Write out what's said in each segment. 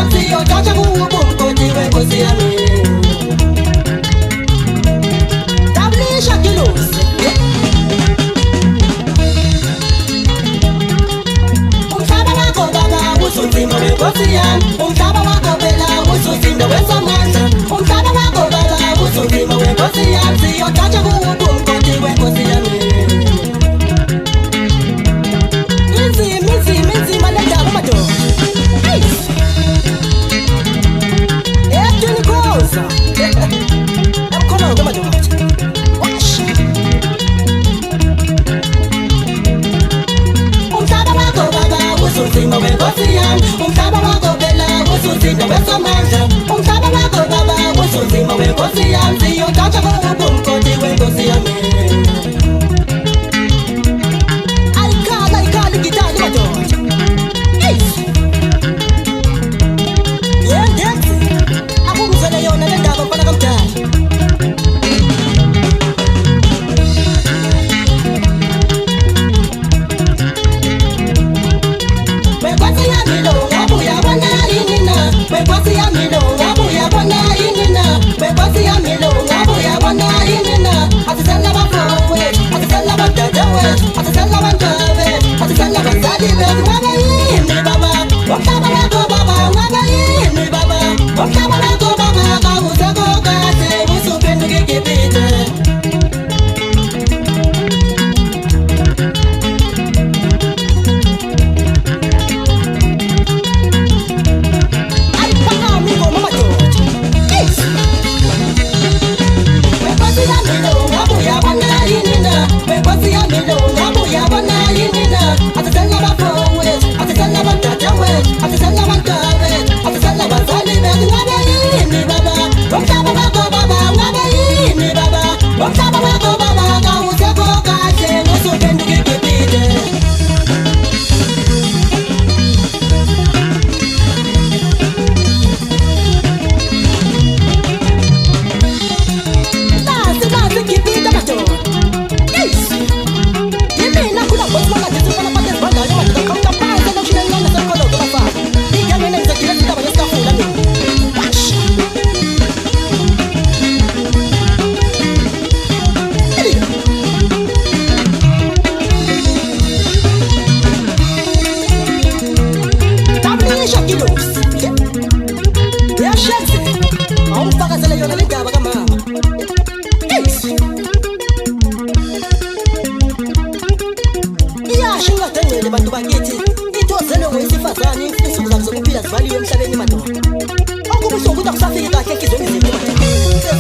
yami yotacha kuubumkoti wenkosi yami tablisha kilusi umhlaba wakho baba usunzima wenkosi yami umhlaba wakho phela usuzinda wesomandla umhlaba wakho baba usunzima wenkosi yami yotacha kuubumkoti wenkosi yami inzima lendaba madoda Koza Emkhona ke madoda Wash Umhlaba wakho baba usunzima wenkosi yami umhlaba wakho phela usuzinda wesomandla umhlaba wakho baba usunzima wenkosi yami siyotacha kuubumkoti wenkosi yami Ayikhala igitari madoda Akungizele yona le ndaba mfana kamdala Wenkosi yami lo ngabuya bona yini na Wenkosi yami lo ngabuya bona yini na Wenkosi yami lo ngabuya bona yini na Asisela bafowe asisela badada we asisela bantabe asisela bazali bethu ngabe yini baba Umhlaba wakho baba ngabe yini baba Umhlaba wakho baba kawusekho kahle usuphenduka iGibhithe Ayiphakami ngoma madoda Wenkosi yami lo ngabuya bona yini na Wenkosi yami lo ngabuya bona yini na Asisela bafowe asisela badada we asisela bantabe asisela bazali bethu ngabe yini baba Umhlaba wakho baba ngabe yini baba Umhlaba wakho baba kawusekho kahle usuphenduka iGibhithe Nasi iGibhithe madoda Yimina khula bosi mama ngithi ufana phansi ezibandane madoda khawuka phansi lokushila ngane sekholodo bafana Igame nenzekile indaba yesikafula mina Wash Tablisha kilusi Yashetse awumfakazele yona le ndaba kamama Iyasho ingadengele bantu bakithi ithozelwe ngowesifazane insuku zabo zokuphila zivaliwe emhlabeni madoda Okubuhlungu ukuthi akusafiki kahle enhlizweni zethu madoda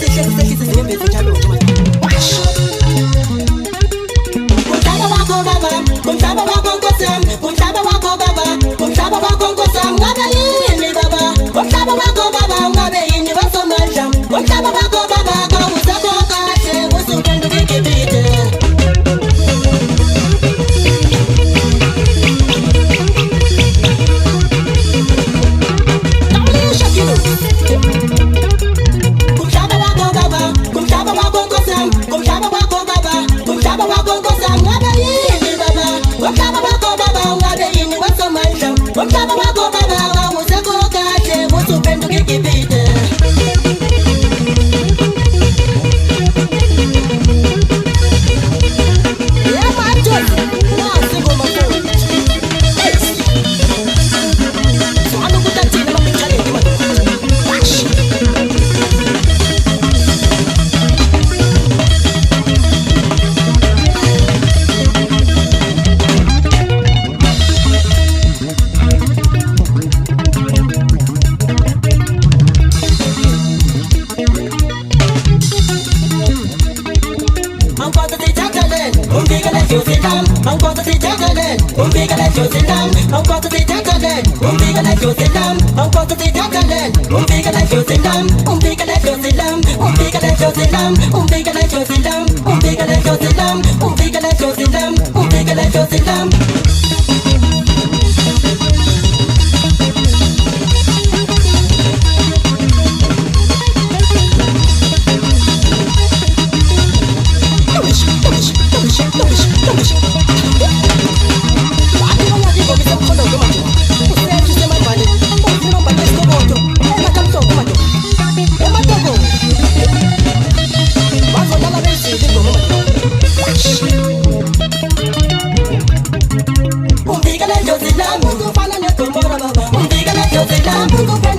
Sesihle zinyembezi njalo nje madoda Wash Umhlaba wakho baba umhlaba wakho nkosi yami umhlaba wakho baba umhlaba wakho nkosi yami ngabe yini baba umhlaba wakho baba ngabe yini wasomandla umhlaba wakho baba kawusekho kahle usuphenduka iGibhithe Umhlaba wakho baba umhlaba wakho nkosi yami umhlaba wakho baba umhlaba wakho nkosi yami ngabe yini baba umhlaba wakho baba ngabe yini wasomandla umhlaba wakho baba kawusekho kahle usuphenduka iGibhithe Why do you want to go with some Mungu